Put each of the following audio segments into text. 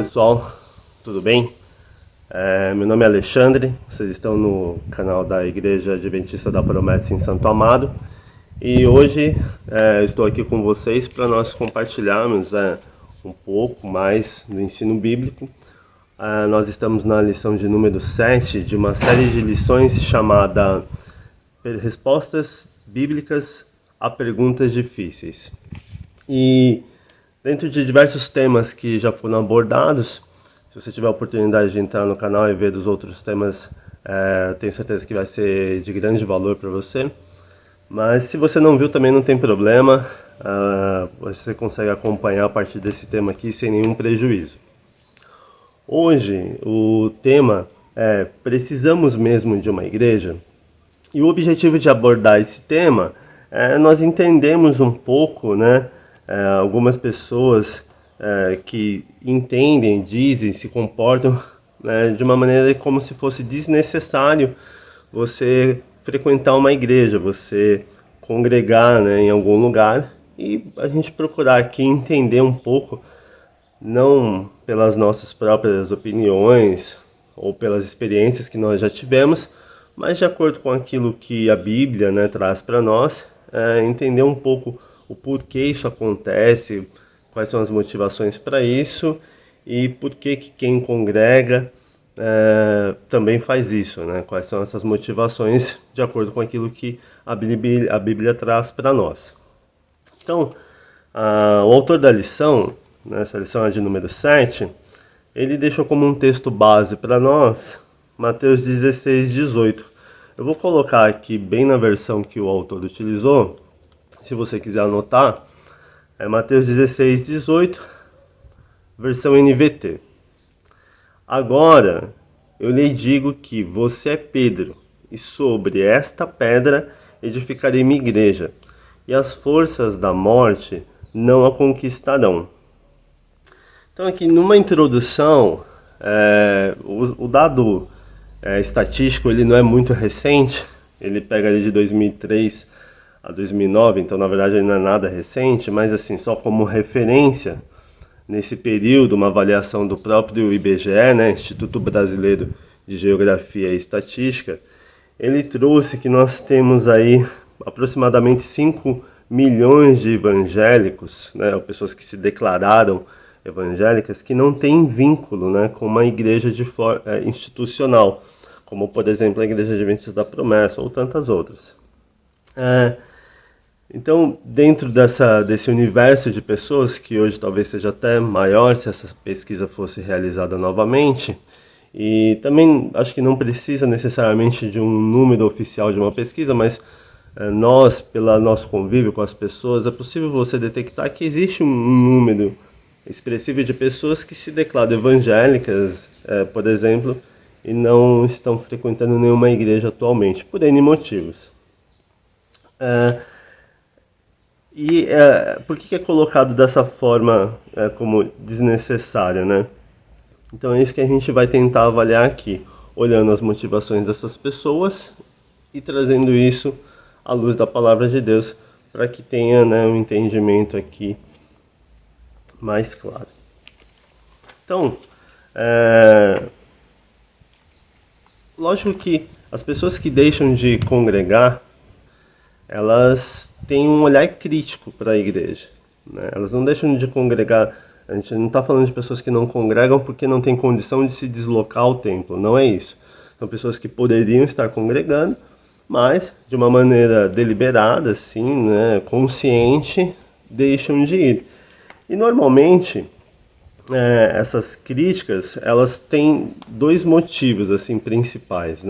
pessoal, tudo bem? Meu nome é Alexandre, vocês estão no canal da Igreja Adventista da Promessa em Santo Amaro e hoje estou aqui com vocês para nós compartilharmos um pouco mais do ensino bíblico. Nós estamos na lição de número 7 de uma série de lições chamada Respostas Bíblicas a Perguntas Difíceis. E dentro de diversos temas que já foram abordados, se você tiver a oportunidade de entrar no canal e ver dos outros temas, tenho certeza que vai ser de grande valor para você. Mas se você não viu também não tem problema, você consegue acompanhar a partir desse tema aqui sem nenhum prejuízo. Hoje o tema é: precisamos mesmo de uma igreja? E o objetivo de abordar esse tema é nós entendemos um pouco, algumas pessoas que entendem, dizem, se comportam de uma maneira como se fosse desnecessário você frequentar uma igreja, você congregar em algum lugar, e a gente procurar aqui entender um pouco, não pelas nossas próprias opiniões ou pelas experiências que nós já tivemos, mas de acordo com aquilo que a Bíblia traz para nós, entender um pouco o porquê isso acontece, quais são as motivações para isso e por que quem congrega também faz isso, quais são essas motivações de acordo com aquilo que a Bíblia traz para nós. Então, o autor da lição, essa lição é de número 7, ele deixou como um texto base para nós Mateus 16:18. Eu vou colocar aqui bem na versão que o autor utilizou, se você quiser anotar, é Mateus 16:18, versão NVT. Agora eu lhe digo que você é Pedro, e sobre esta pedra edificarei minha igreja, e as forças da morte não a conquistarão. Então aqui numa introdução, o dado estatístico ele não é muito recente, ele pega ali de 2003 a 2009, então na verdade ele não é nada recente, mas assim, só como referência, nesse período, uma avaliação do próprio IBGE, Instituto Brasileiro de Geografia e Estatística, ele trouxe que nós temos aí aproximadamente 5 milhões de evangélicos, pessoas que se declararam evangélicas, que não têm vínculo com uma igreja institucional, como por exemplo a Igreja Adventista da Promessa ou tantas outras. Então, dentro desse universo de pessoas, que hoje talvez seja até maior se essa pesquisa fosse realizada novamente, e também acho que não precisa necessariamente de um número oficial de uma pesquisa, mas nós, pelo nosso convívio com as pessoas, é possível você detectar que existe um número expressivo de pessoas que se declaram evangélicas, por exemplo, e não estão frequentando nenhuma igreja atualmente, por N motivos. Por que é colocado dessa forma como desnecessária, Então é isso que a gente vai tentar avaliar aqui, olhando as motivações dessas pessoas e trazendo isso à luz da palavra de Deus, para que tenha um entendimento aqui mais claro. Então, lógico que as pessoas que deixam de congregar, elas têm um olhar crítico para a igreja, Elas não deixam de congregar. A gente não está falando de pessoas que não congregam porque não tem condição de se deslocar ao templo, não é isso. São pessoas que poderiam estar congregando, mas de uma maneira deliberada, assim, consciente, deixam de ir. E normalmente essas críticas, elas têm dois motivos assim principais,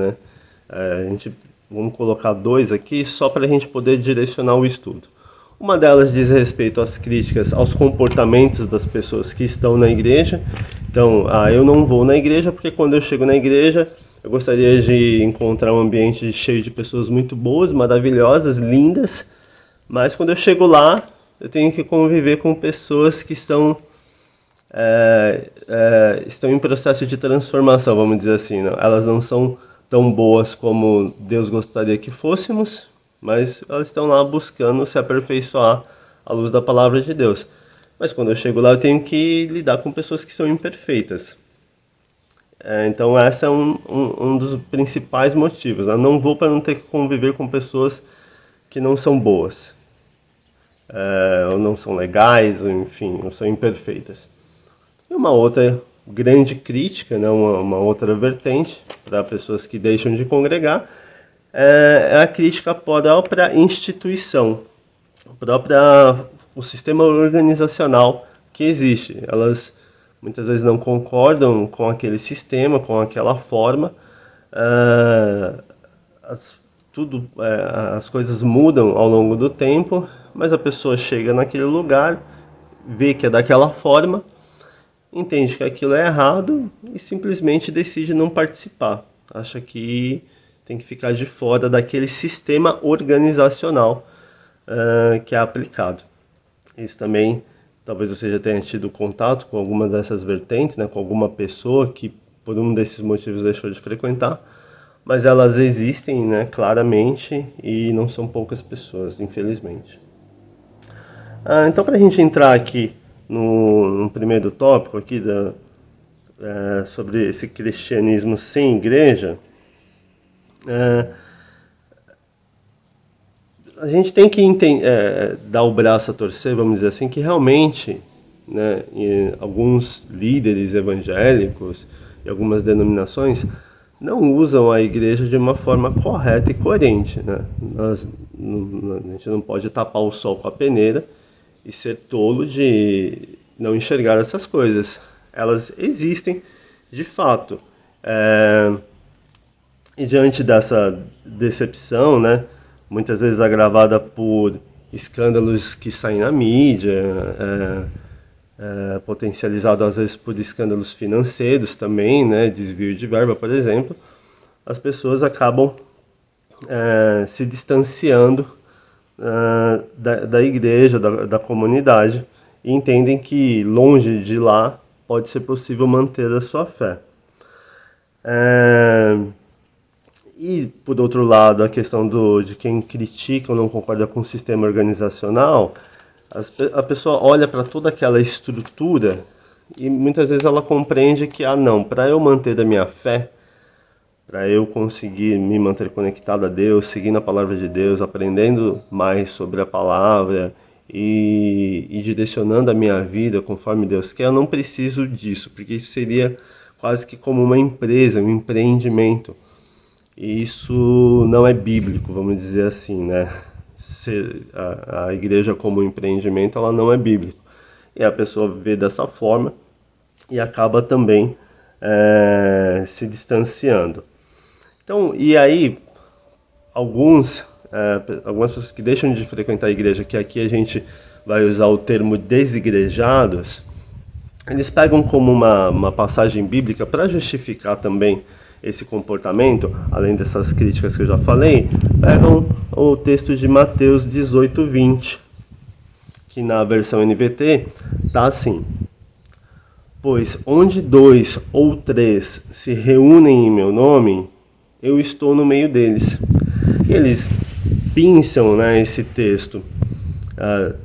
Vamos colocar 2 aqui só para a gente poder direcionar o estudo. Uma delas diz respeito às críticas aos comportamentos das pessoas que estão na igreja. Então, eu não vou na igreja porque quando eu chego na igreja eu gostaria de encontrar um ambiente cheio de pessoas muito boas, maravilhosas, lindas, mas quando eu chego lá eu tenho que conviver com pessoas que estão em processo de transformação, vamos dizer assim. Elas não são tão boas como Deus gostaria que fôssemos, mas elas estão lá buscando se aperfeiçoar à luz da palavra de Deus. Mas quando eu chego lá, eu tenho que lidar com pessoas que são imperfeitas. Então, esse é um dos principais motivos. Eu não vou para não ter que conviver com pessoas que não são boas, ou não são legais, ou enfim, ou são imperfeitas. E uma outra grande crítica, né, uma outra vertente para pessoas que deixam de congregar, é a crítica para a instituição, o sistema organizacional que existe. Elas muitas vezes não concordam com aquele sistema, com aquela forma. As, as coisas mudam ao longo do tempo, mas a pessoa chega naquele lugar, vê que é daquela forma, entende que aquilo é errado e simplesmente decide não participar. Acha que tem que ficar de fora daquele sistema organizacional que é aplicado. Isso também, talvez você já tenha tido contato com alguma dessas vertentes, né, com alguma pessoa que por um desses motivos deixou de frequentar, mas elas existem, né, claramente, e não são poucas pessoas, infelizmente. Então, para a gente entrar aqui no primeiro tópico aqui sobre esse cristianismo sem igreja, a gente tem que dar o braço a torcer, vamos dizer assim, que realmente, né, alguns líderes evangélicos e algumas denominações não usam a igreja de uma forma correta e coerente, né? A gente não pode tapar o sol com a peneira e ser tolo de não enxergar essas coisas. Elas existem de fato. E diante dessa decepção, né, muitas vezes agravada por escândalos que saem na mídia, potencializado às vezes por escândalos financeiros também, né, desvio de verba, por exemplo, as pessoas acabam se distanciando da igreja, da comunidade, e entendem que longe de lá pode ser possível manter a sua fé. E, por outro lado, a questão de quem critica ou não concorda com o sistema organizacional, a pessoa olha para toda aquela estrutura e muitas vezes ela compreende que, não, para eu manter a minha fé, para eu conseguir me manter conectado a Deus, seguindo a palavra de Deus, aprendendo mais sobre a palavra e direcionando a minha vida conforme Deus quer, eu não preciso disso, porque isso seria quase que como uma empresa, um empreendimento. E isso não é bíblico, vamos dizer assim, né? A igreja como empreendimento, ela não é bíblico. E a pessoa vê dessa forma e acaba também se distanciando. Então, e aí, algumas pessoas que deixam de frequentar a igreja, que aqui a gente vai usar o termo desigrejados, eles pegam como uma passagem bíblica para justificar também esse comportamento, além dessas críticas que eu já falei, pegam o texto de Mateus 18:20, que na versão NVT está assim: pois onde 2 ou 3 se reúnem em meu nome, eu estou no meio deles. E eles pinçam, né, esse texto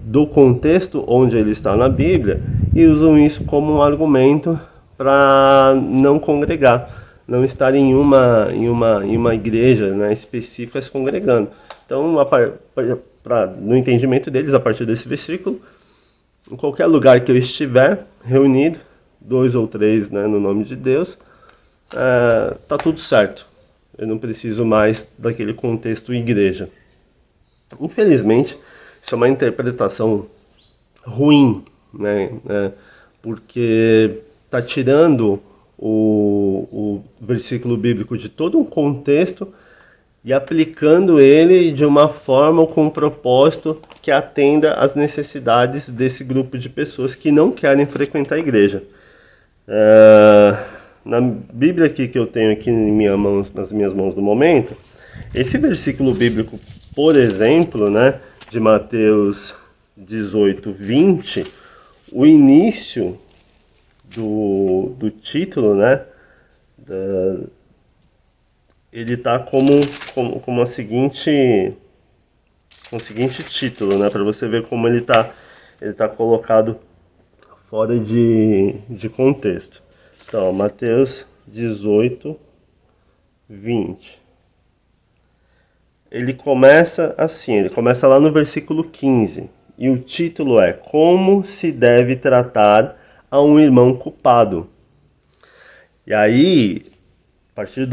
do contexto onde ele está na Bíblia e usam isso como um argumento para não congregar, não estar em uma igreja, né, específica se congregando. Então, no entendimento deles, a partir desse versículo, em qualquer lugar que eu estiver reunido, 2 ou 3, né, no nome de Deus, tá tudo certo. Eu não preciso mais daquele contexto igreja. Infelizmente, isso é uma interpretação ruim, né, porque está tirando o versículo bíblico de todo um contexto e aplicando ele de uma forma ou com um propósito que atenda às necessidades desse grupo de pessoas que não querem frequentar a igreja. Na Bíblia aqui que eu tenho aqui nas minhas mãos no momento, esse versículo bíblico, por exemplo, né, de Mateus 18:20, o início do título, né, ele está como o seguinte título, né, para você ver como ele tá colocado fora de contexto. Então, Mateus 18, 20. Ele começa assim, ele começa lá no versículo 15. E o título é Como se deve tratar a um irmão culpado. E aí, a partir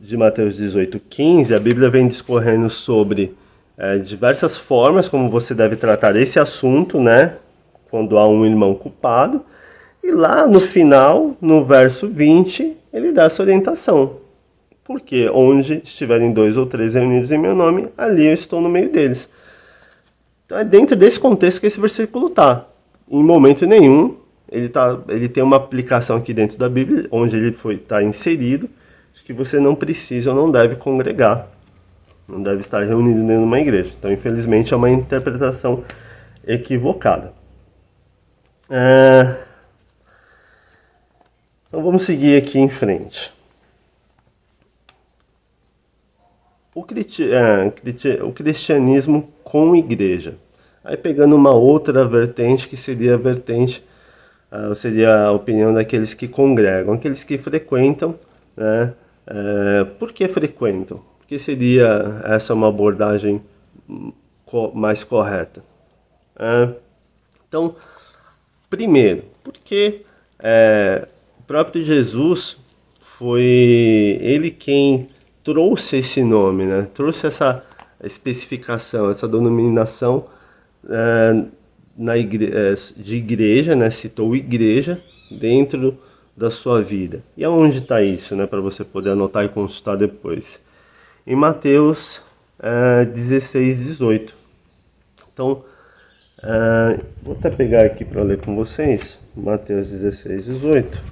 de Mateus 18, 15, a Bíblia vem discorrendo sobre diversas formas como você deve tratar esse assunto, né? Quando há um irmão culpado. E lá no final, no verso 20, ele dá essa orientação. Porque onde estiverem 2 ou 3 reunidos em meu nome, ali eu estou no meio deles. Então é dentro desse contexto que esse versículo está. Em momento nenhum, ele tem uma aplicação aqui dentro da Bíblia, onde ele está inserido, de que você não precisa ou não deve congregar. Não deve estar reunido dentro de uma igreja. Então, infelizmente, é uma interpretação equivocada. Então, vamos seguir aqui em frente. O cristianismo com igreja. Aí pegando uma outra vertente, que seria a vertente, seria a opinião daqueles que congregam, aqueles que frequentam, né? Por que frequentam? Porque seria essa uma abordagem mais correta? Então, primeiro, porque o próprio Jesus foi ele quem trouxe esse nome, né? Trouxe essa especificação, essa denominação de igreja, né? Citou igreja dentro da sua vida. E aonde está isso, né? Para você poder anotar e consultar depois. Em Mateus 16, 18. Então, vou até pegar aqui para ler com vocês. Mateus 16, 18.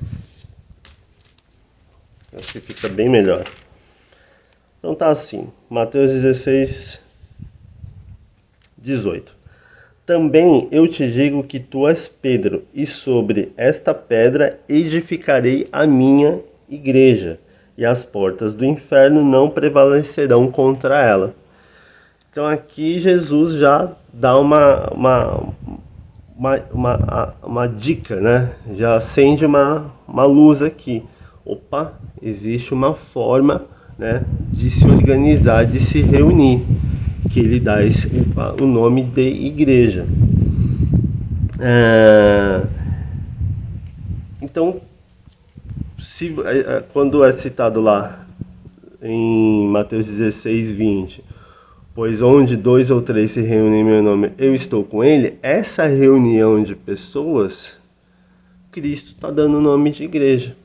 Acho que fica bem melhor. Então tá assim, Mateus 16, 18. Também eu te digo que tu és Pedro, e sobre esta pedra edificarei a minha igreja, e as portas do inferno não prevalecerão contra ela. Então aqui Jesus já dá uma dica, né? Já acende uma luz aqui. Opa, existe uma forma, né, de se organizar, de se reunir, que ele dá o nome de igreja. Então, quando é citado lá em Mateus 16, 20, pois onde 2 ou 3 se reúnem em meu nome, eu estou com ele, essa reunião de pessoas, Cristo está dando o nome de igreja.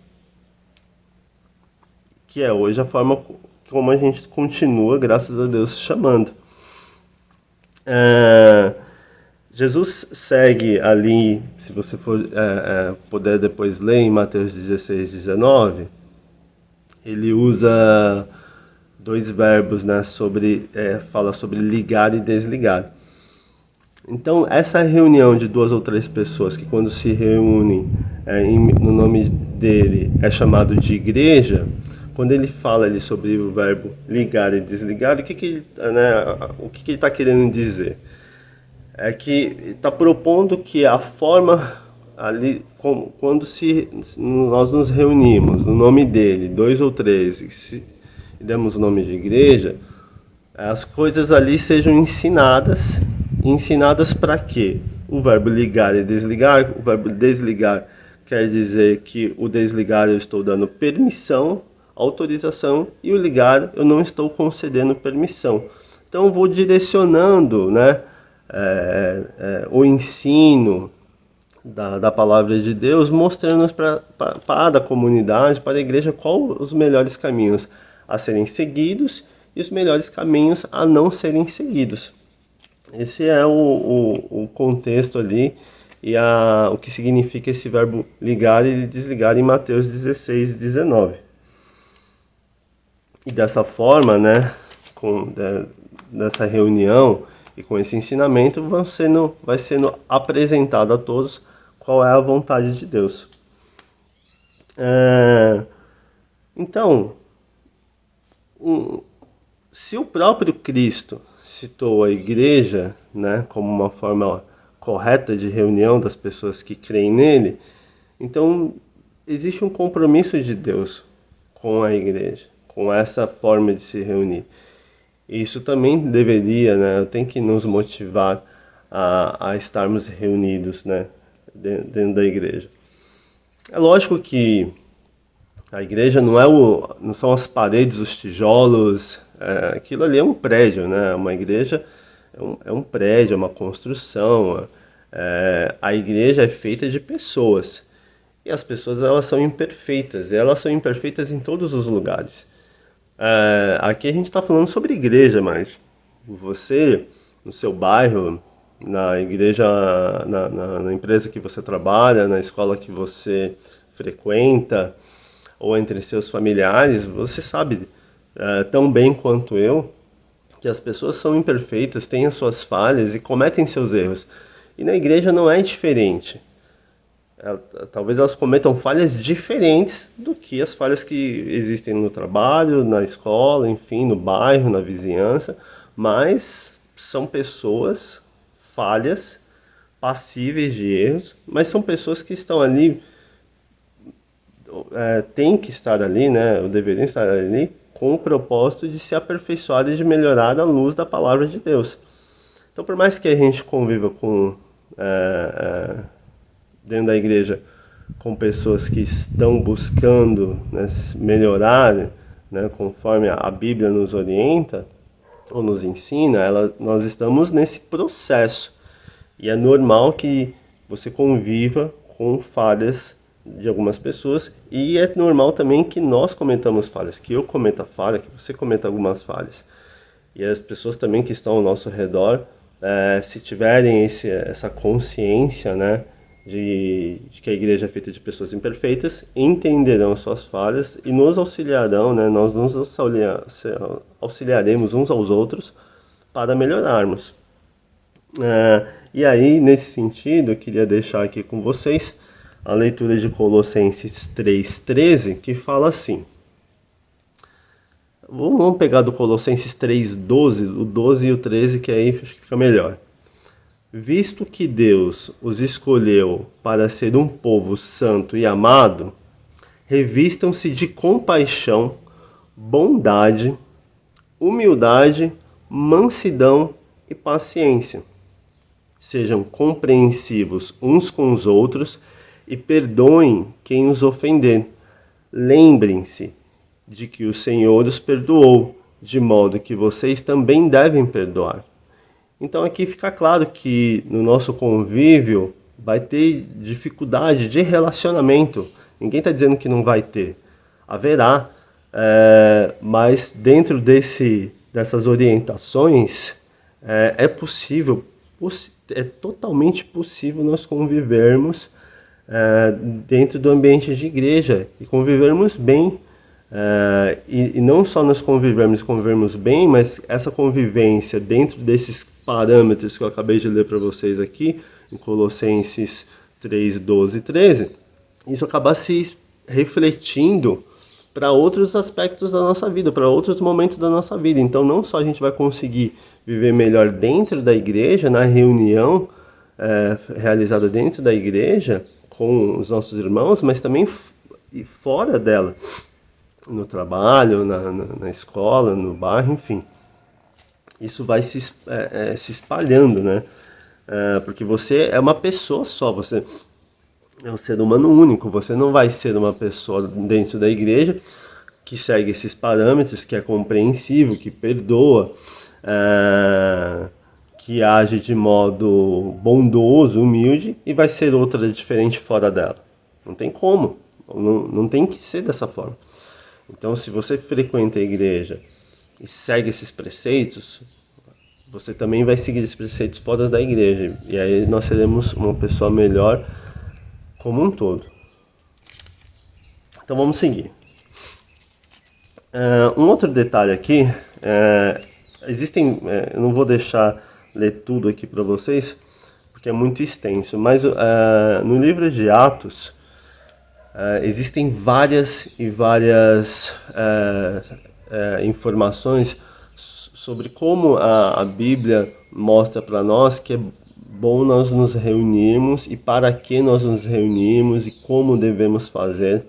Que é hoje a forma como a gente continua, graças a Deus, chamando. Jesus segue ali, se você for puder depois ler em Mateus 16, 19, ele usa 2 verbos, né, fala sobre ligar e desligar. Então, essa reunião de 2 ou 3 pessoas que quando se reúnem no nome dele é chamado de igreja. Quando ele fala ali sobre o verbo ligar e desligar, o que ele está querendo dizer? É que está propondo que a forma ali, quando nós nos reunimos no nome dele, 2 ou 3, e demos o nome de igreja, as coisas ali sejam ensinadas. Ensinadas para quê? O verbo ligar e desligar, o verbo desligar quer dizer que o desligar eu estou dando permissão, autorização, e o ligar eu não estou concedendo permissão. Então eu vou direcionando, né, o ensino da palavra de Deus, mostrando para a comunidade, para a igreja, quais os melhores caminhos a serem seguidos e os melhores caminhos a não serem seguidos. Esse é o contexto ali e o que significa esse verbo ligar e desligar em Mateus 16, 19. E dessa forma, né, nessa reunião e com esse ensinamento, vai sendo apresentado a todos qual é a vontade de Deus. Então, se o próprio Cristo citou a igreja, né, como uma forma correta de reunião das pessoas que creem nele. Então, existe um compromisso de Deus com a igreja, com essa forma de se reunir. Isso também deveria, né, tem que nos motivar a estarmos reunidos, né, dentro da igreja. É lógico que a igreja não são as paredes, os tijolos, aquilo ali é um prédio, né? Uma igreja é um prédio, é uma construção. A igreja é feita de pessoas. E as pessoas, elas são imperfeitas. E elas são imperfeitas em todos os lugares. Aqui a gente está falando sobre igreja, mas você, no seu bairro, na igreja, na empresa que você trabalha, na escola que você frequenta, ou entre seus familiares, você sabe tão bem quanto eu que as pessoas são imperfeitas, têm as suas falhas e cometem seus erros. E na igreja não é diferente. Talvez elas cometam falhas diferentes do que as falhas que existem no trabalho, na escola, enfim, no bairro, na vizinhança, mas são pessoas falhas, passíveis de erros, mas são pessoas que estão ali, têm que estar ali, né, ou deveriam estar ali, com o propósito de se aperfeiçoar e de melhorar à luz da palavra de Deus. Então, por mais que a gente conviva dentro da igreja com pessoas que estão buscando, né, melhorar, né, conforme a Bíblia nos orienta ou nos ensina, nós estamos nesse processo. E é normal que você conviva com falhas de algumas pessoas, e é normal também que nós cometamos falhas, que eu cometa falha, que você cometa algumas falhas. E as pessoas também que estão ao nosso redor, se tiverem essa consciência, né, de que a igreja é feita de pessoas imperfeitas, entenderão suas falhas e nos auxiliarão, né, nós nos auxiliaremos uns aos outros para melhorarmos. E aí, nesse sentido, eu queria deixar aqui com vocês a leitura de Colossenses 3,13, que fala assim. Vamos pegar do Colossenses 3,12, o 12 e o 13, que aí acho que fica melhor. Visto que Deus os escolheu para ser um povo santo e amado, revistam-se de compaixão, bondade, humildade, mansidão e paciência. Sejam compreensivos uns com os outros e perdoem quem os ofender. Lembrem-se de que o Senhor os perdoou, de modo que vocês também devem perdoar. Então aqui fica claro que no nosso convívio vai ter dificuldade de relacionamento. Ninguém está dizendo que não vai ter. Haverá, mas dentro dessas orientações é possível, é totalmente possível nós convivermos dentro do ambiente de igreja e convivermos bem. E não só nós convivermos bem, mas essa convivência dentro desses parâmetros que eu acabei de ler para vocês aqui, em Colossenses 3, 12 e 13, isso acaba se refletindo para outros aspectos da nossa vida, para outros momentos da nossa vida. Então não só a gente vai conseguir viver melhor dentro da igreja, na reunião realizada dentro da igreja com os nossos irmãos, mas também fora dela. No trabalho, na escola, no bairro, enfim. Isso vai se espalhando, né? Porque você é uma pessoa só, você é um ser humano único, você não vai ser uma pessoa dentro da igreja que segue esses parâmetros, que é compreensivo, que perdoa, que age de modo bondoso, humilde, e vai ser outra diferente fora dela. Não tem como, não tem que ser dessa forma. Então, se você frequenta a igreja e segue esses preceitos, você também vai seguir esses preceitos fora da igreja. E aí nós seremos uma pessoa melhor como um todo. Então, vamos seguir. Um outro detalhe aqui, eu não vou deixar ler tudo aqui para vocês, porque é muito extenso, mas no livro de Atos, existem várias informações sobre como a Bíblia mostra para nós que é bom nós nos reunirmos e para que nós nos reunirmos e como devemos fazer.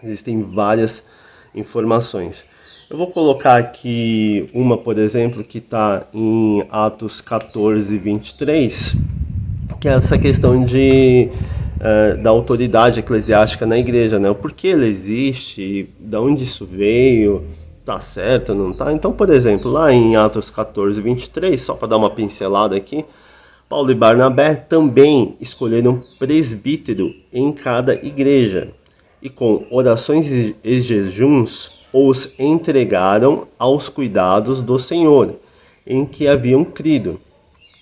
Existem várias informações. Eu vou colocar aqui uma, por exemplo, que está em Atos 14, 23, que é essa questão da autoridade eclesiástica na igreja, né? O porquê ele existe, de onde isso veio, tá certo, não tá? Então, por exemplo, lá em Atos 14, 23, só para dar uma pincelada aqui, Paulo e Barnabé também escolheram presbítero em cada igreja e com orações e jejuns os entregaram aos cuidados do Senhor, em que haviam crido.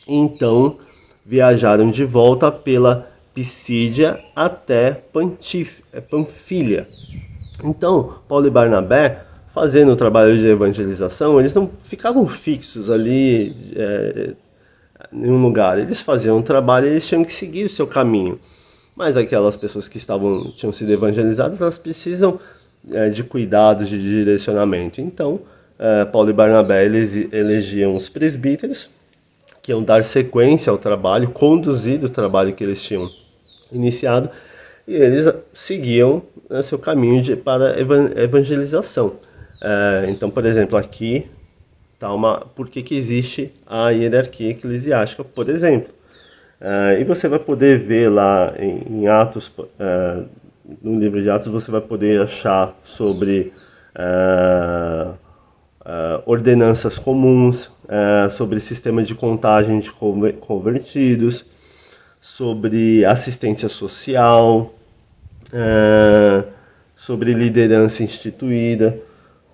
Então viajaram de volta pela Pisídia até Panfilha. Então, Paulo e Barnabé, fazendo o trabalho de evangelização, eles não ficavam fixos ali em um lugar. Eles faziam um trabalho e eles tinham que seguir o seu caminho. Mas aquelas pessoas que tinham sido evangelizadas, elas precisam de cuidados, de direcionamento. Então, Paulo e Barnabé eles elegiam os presbíteros, que iam dar sequência ao trabalho, conduzir o trabalho que eles tinham iniciado, e eles seguiam seu caminho para evangelização. Então, por exemplo, aqui está por que existe a hierarquia eclesiástica, por exemplo. E você vai poder ver lá em Atos, no livro de Atos, você vai poder achar sobre ordenanças comuns, sobre sistema de contagem de convertidos, sobre assistência social, sobre liderança instituída.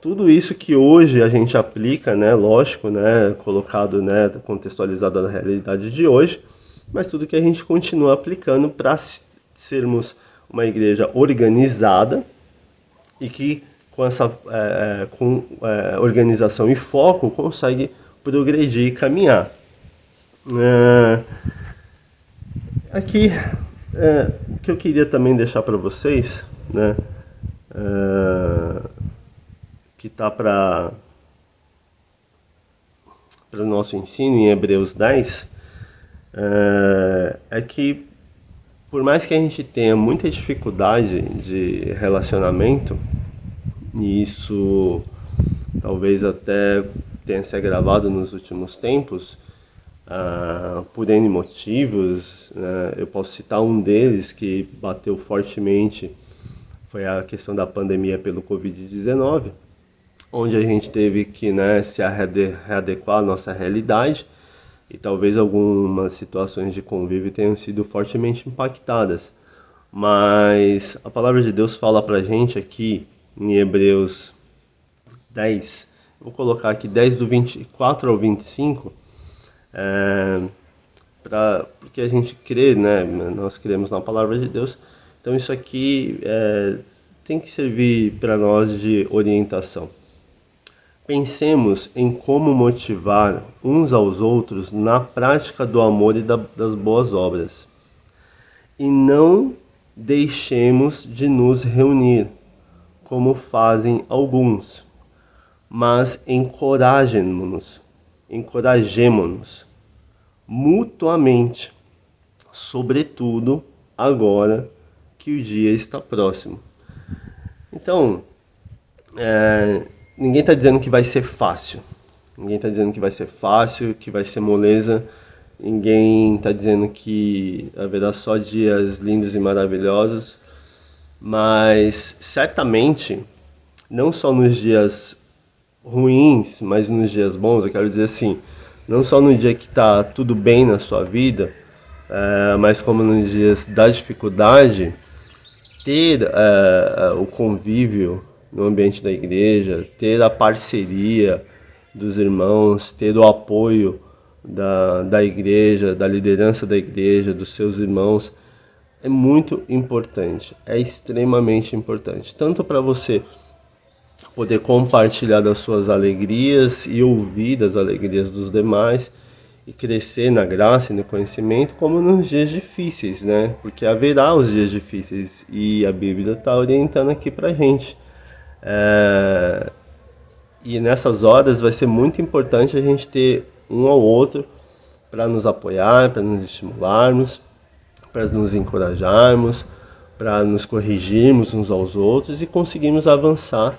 Tudo isso que hoje a gente aplica, né, lógico, né, colocado, né, contextualizado na realidade de hoje, mas tudo que a gente continua aplicando para sermos uma igreja organizada e que com essa organização e foco consegue progredir e caminhar. Aqui o que eu queria também deixar para vocês, né, que está para o nosso ensino em Hebreus 10, é que por mais que a gente tenha muita dificuldade de relacionamento, e isso talvez até tenha se agravado nos últimos tempos, por N motivos, eu posso citar um deles que bateu fortemente, foi a questão da pandemia pelo Covid-19, onde a gente teve que, né, se readequar à nossa realidade, e talvez algumas situações de convívio tenham sido fortemente impactadas. Mas a palavra de Deus fala pra gente aqui em Hebreus 10, vou colocar aqui 10 do 24 ao 25, porque a gente crê, né, nós cremos na palavra de Deus, então isso aqui tem que servir para nós de orientação. Pensemos em como motivar uns aos outros na prática do amor e das boas obras. E não deixemos de nos reunir, como fazem alguns, mas encorajemo-nos mutuamente, sobretudo agora que o dia está próximo. Então, ninguém está dizendo que vai ser fácil. Ninguém está dizendo que vai ser fácil, que vai ser moleza. Ninguém está dizendo que haverá só dias lindos e maravilhosos. Mas, certamente, não só nos dias ruins, mas nos dias bons, eu quero dizer assim, não só no dia que está tudo bem na sua vida, mas como nos dias da dificuldade, ter o convívio no ambiente da igreja, ter a parceria dos irmãos, ter o apoio da igreja, da liderança da igreja, dos seus irmãos, é muito importante, é extremamente importante, tanto para você poder compartilhar das suas alegrias e ouvir das alegrias dos demais e crescer na graça e no conhecimento, como nos dias difíceis, né? Porque haverá os dias difíceis e a Bíblia está orientando aqui para a gente. E nessas horas vai ser muito importante a gente ter um ao outro para nos apoiar, para nos estimularmos, para nos encorajarmos, para nos corrigirmos uns aos outros e conseguirmos avançar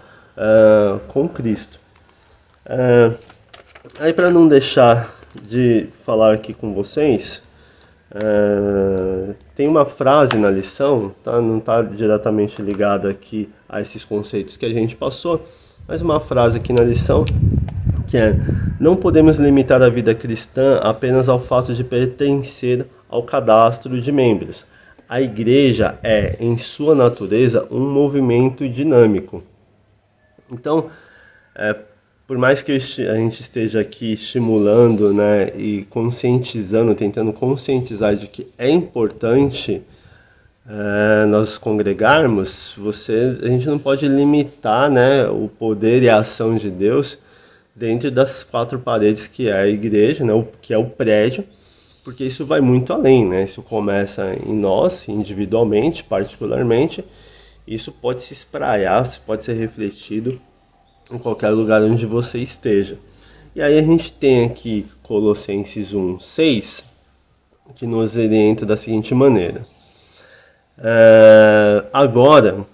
com Cristo. Aí, para não deixar de falar aqui com vocês, tem uma frase na lição, tá? Não está diretamente ligada aqui a esses conceitos que a gente passou, mas uma frase aqui na lição que é: não podemos limitar a vida cristã apenas ao fato de pertencer ao cadastro de membros. A igreja é, em sua natureza, um movimento dinâmico. Então, por mais que a gente esteja aqui estimulando, né, e conscientizando, tentando conscientizar de que é importante nós congregarmos, a gente não pode limitar, né, o poder e a ação de Deus dentro das 4 paredes que é a igreja, né, que é o prédio, porque isso vai muito além, né? Isso começa em nós, individualmente, particularmente. Isso pode se espraiar, pode ser refletido em qualquer lugar onde você esteja. E aí a gente tem aqui Colossenses 1:6, que nos orienta da seguinte maneira: agora,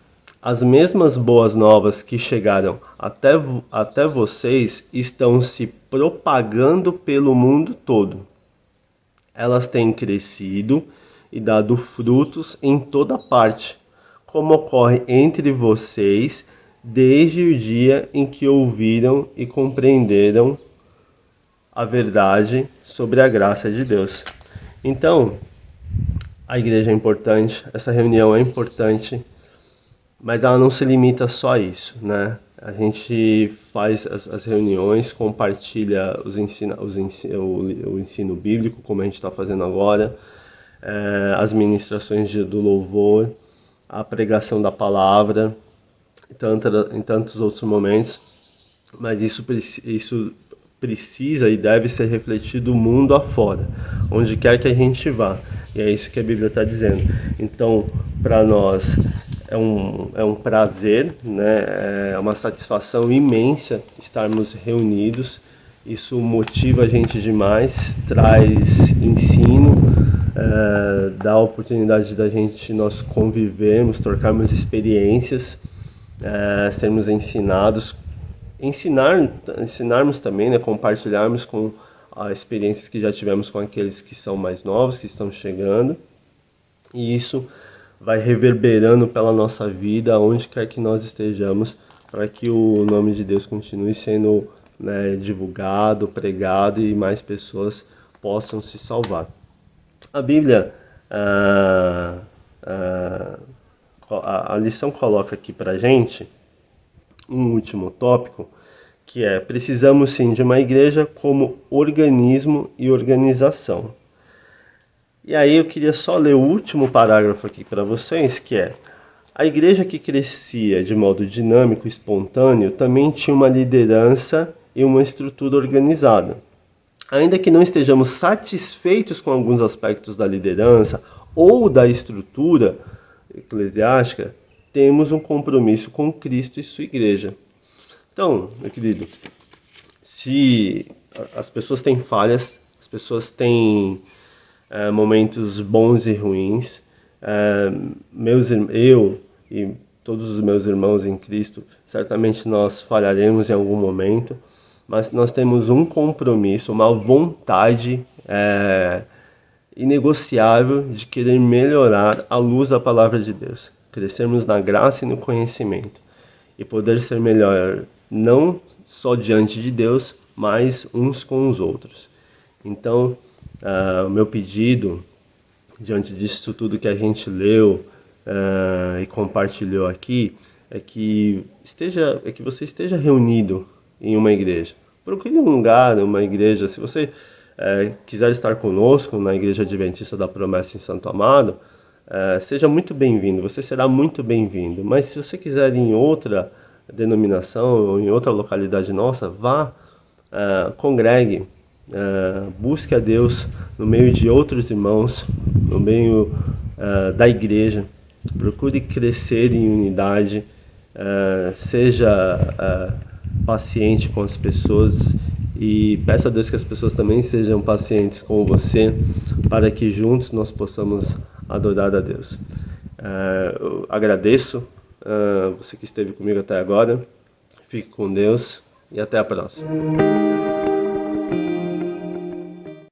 as mesmas boas novas que chegaram até vocês estão se propagando pelo mundo todo. Elas têm crescido e dado frutos em toda parte, como ocorre entre vocês desde o dia em que ouviram e compreenderam a verdade sobre a graça de Deus. Então, a igreja é importante, essa reunião é importante, mas ela não se limita só a isso, né? A gente faz as reuniões, compartilha o ensino bíblico, como a gente está fazendo agora, as ministrações do louvor, a pregação da palavra, em tantos outros momentos, mas isso precisa e deve ser refletido mundo afora, onde quer que a gente vá, e é isso que a Bíblia está dizendo. Então, para nós é um prazer, né? É uma satisfação imensa estarmos reunidos. Isso motiva a gente demais, traz ensino, dá a oportunidade da gente nós convivermos, trocarmos experiências, sermos ensinados, ensinarmos também, né? Compartilharmos com as experiências que já tivemos com aqueles que são mais novos, que estão chegando, e isso vai reverberando pela nossa vida, onde quer que nós estejamos, para que o nome de Deus continue sendo, né, divulgado, pregado e mais pessoas possam se salvar. A Bíblia, a lição coloca aqui para a gente um último tópico, que é: precisamos sim de uma igreja como organismo e organização. E aí eu queria só ler o último parágrafo aqui para vocês, que é: a igreja que crescia de modo dinâmico e espontâneo também tinha uma liderança e uma estrutura organizada. Ainda que não estejamos satisfeitos com alguns aspectos da liderança ou da estrutura eclesiástica, temos um compromisso com Cristo e sua igreja. Então, meu querido, se as pessoas têm falhas, as pessoas têm momentos bons e ruins, eu e todos os meus irmãos em Cristo, certamente nós falharemos em algum momento, mas nós temos um compromisso, uma vontade inegociável de querer melhorar à luz da palavra de Deus, crescermos na graça e no conhecimento e poder ser melhor não só diante de Deus, mas uns com os outros. Então, o meu pedido, diante disso tudo que a gente leu e compartilhou aqui, é que você esteja reunido em uma igreja. Procure um lugar, uma igreja. Se você quiser estar conosco na Igreja Adventista da Promessa em Santo Amado, seja muito bem-vindo, você será muito bem-vindo. Mas se você quiser ir em outra denominação ou em outra localidade nossa, vá, congregue, busque a Deus no meio de outros irmãos, no meio da igreja. Procure crescer em unidade, seja paciente com as pessoas e peço a Deus que as pessoas também sejam pacientes com você, para que juntos nós possamos adorar a Deus. Eu agradeço você que esteve comigo até agora. Fique com Deus e até a próxima.